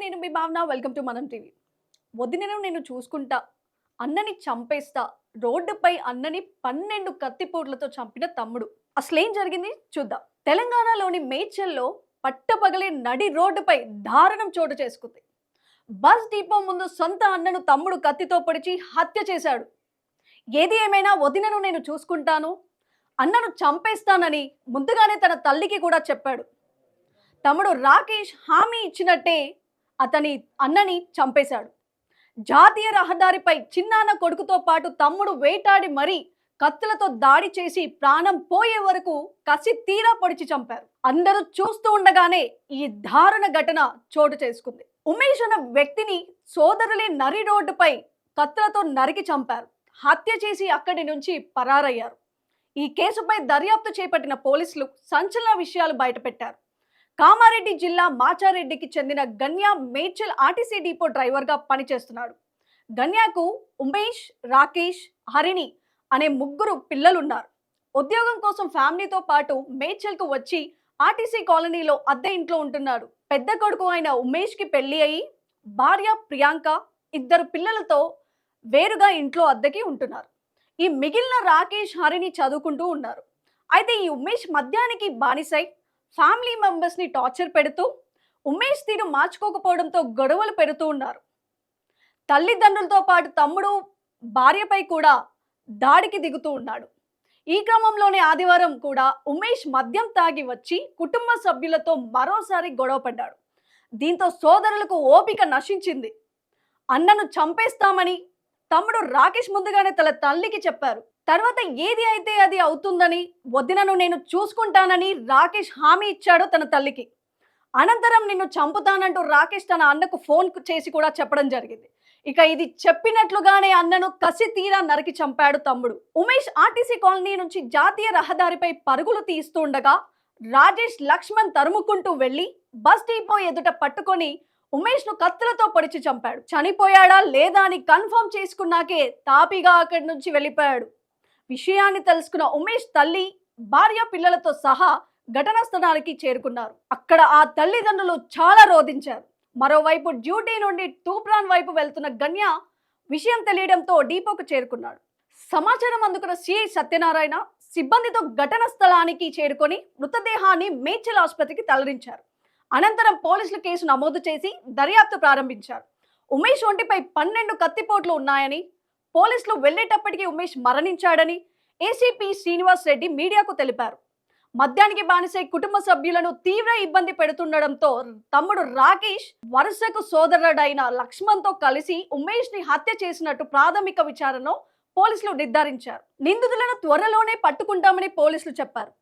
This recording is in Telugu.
నేను మీ భావన. వెల్కమ్ టు మనం టీవీ. వదినను నేను చూసుకుంటా, అన్నని చంపేస్తా, రోడ్డుపై అన్నని 12 కత్తిపోట్లతో చంపిన తమ్ముడు. అసలేం జరిగింది చూద్దాం. తెలంగాణలోని మేడ్చల్లో పట్టపగలే నడి రోడ్డుపై దారుణం చోటు చేసుకుంది. బస్ డిపో ముందు సొంత అన్నను తమ్ముడు కత్తితో పొడిచి హత్య చేశాడు. ఏది ఏమైనా వదినను నేను చూసుకుంటాను, అన్నను చంపేస్తానని ముందుగానే తన తల్లికి కూడా చెప్పాడు. తమ్ముడు రాకేష్ హామీ ఇచ్చినట్టే అతని అన్నని చంపేశాడు. జాతీయ రహదారిపై చిన్నాన్న కొడుకుతో పాటు తమ్ముడు వేటాడి మరీ కత్తులతో దాడి చేసి ప్రాణం పోయే వరకు కసి తీరా పొడిచి చంపారు. అందరూ చూస్తూ ఉండగానే ఈ దారుణ ఘటన చోటు చేసుకుంది. ఉమేష్ అన్న వ్యక్తిని సోదరులే నరి రోడ్డుపై కత్తులతో నరికి చంపారు. హత్య చేసి అక్కడి నుంచి పరారయ్యారు. ఈ కేసుపై దర్యాప్తు చేపట్టిన పోలీసులు సంచలన విషయాలు బయటపెట్టారు. కామారెడ్డి జిల్లా మాచారెడ్డికి చెందిన గన్యా మేడ్చల్ ఆర్టీసీ డిపో డ్రైవర్గా పనిచేస్తున్నాడు. గన్యాకు ఉమేష్, రాకేష్, హరిణి అనే 3 పిల్లలున్నారు. ఉద్యోగం కోసం ఫ్యామిలీతో పాటు మేడ్చల్కు వచ్చి ఆర్టీసీ కాలనీలో అద్దె ఇంట్లో ఉంటున్నాడు. పెద్ద కొడుకు అయిన ఉమేష్కి పెళ్లి అయి భార్య ప్రియాంక 2 పిల్లలతో వేరుగా ఇంట్లో అద్దెకి ఉంటున్నారు. ఈ మిగిలిన రాకేష్, హరిణి చదువుకుంటూ ఉన్నారు. అయితే ఈ ఉమేష్ మద్యానికి బానిసై ఫ్యామిలీ మెంబర్స్ని టార్చర్ పెడుతూ ఉమేష్ తీరు మార్చుకోకపోవడంతో గొడవలు పెడుతూ ఉన్నారు. తల్లిదండ్రులతో పాటు తమ్ముడు భార్యపై కూడా దాడికి దిగుతూ ఉన్నాడు. ఈ క్రమంలోనే ఆదివారం కూడా ఉమేష్ మద్యం తాగి వచ్చి కుటుంబ సభ్యులతో మరోసారి గొడవ పడ్డాడు. దీంతో సోదరులకు ఓపిక నశించింది. అన్నను చంపేస్తామని తమ్ముడు రాకేష్ ముందుగానే తన తల్లికి చెప్పారు. తర్వాత ఏది అయితే అది అవుతుందని, వదినను నేను చూసుకుంటానని రాకేష్ హామీ ఇచ్చాడు తన తల్లికి. అనంతరం నిన్ను చంపుతానంటూ రాకేష్ తన అన్నకు ఫోన్ చేసి కూడా చెప్పడం జరిగింది. ఇక ఇది చెప్పినట్లుగానే అన్నను కసి తీరా నరికి చంపాడు తమ్ముడు. ఉమేష్ ఆర్టీసీ కాలనీ నుంచి జాతీయ రహదారిపై పరుగులు తీస్తూ ఉండగా రాజేష్, లక్ష్మణ్ తరుముకుంటూ వెళ్లి బస్ డిపో ఎదుట పట్టుకొని ఉమేష్ ను కత్తులతో పొడిచి చంపాడు. చనిపోయాడా లేదా అని కన్ఫర్మ్ చేసుకున్నాకే తాపిగా అక్కడి నుంచి వెళ్ళిపోయాడు. విషయాన్ని తెలుసుకున్న ఉమేష్ తల్లి, భార్య, పిల్లలతో సహా ఘటనా స్థలానికి చేరుకున్నారు. అక్కడ ఆ తల్లిదండ్రులు చాలా రోధించారు. మరోవైపు డ్యూటీ నుండి తూప్రాన్ వైపు వెళ్తున్న గన్య విషయం తెలియడంతో డిపోకు చేరుకున్నాడు. సమాచారం అందుకున్న సిఐ సత్యనారాయణ సిబ్బందితో ఘటనా స్థలానికి చేరుకొని మృతదేహాన్ని మేడ్చల్ ఆసుపత్రికి తరలించారు. అనంతరం పోలీసులు కేసు నమోదు చేసి దర్యాప్తు ప్రారంభించారు. ఉమేష్ ఒంటిపై 12 కత్తిపోట్లు ఉన్నాయని, పోలీసులు వెళ్లేటప్పటికీ ఉమేష్ మరణించాడని ఏసీపీ శ్రీనివాస్ రెడ్డి మీడియాకు తెలిపారు. మద్యానికి బానిసై కుటుంబ సభ్యులను తీవ్ర ఇబ్బంది పెడుతుండడంతో తమ్ముడు రాకేష్ వరుసకు సోదరుడైన లక్ష్మణ్తో కలిసి ఉమేష్ ని హత్య చేసినట్టు ప్రాథమిక విచారణలో పోలీసులు నిర్ధారించారు. నిందితులను త్వరలోనే పట్టుకుంటామని పోలీసులు చెప్పారు.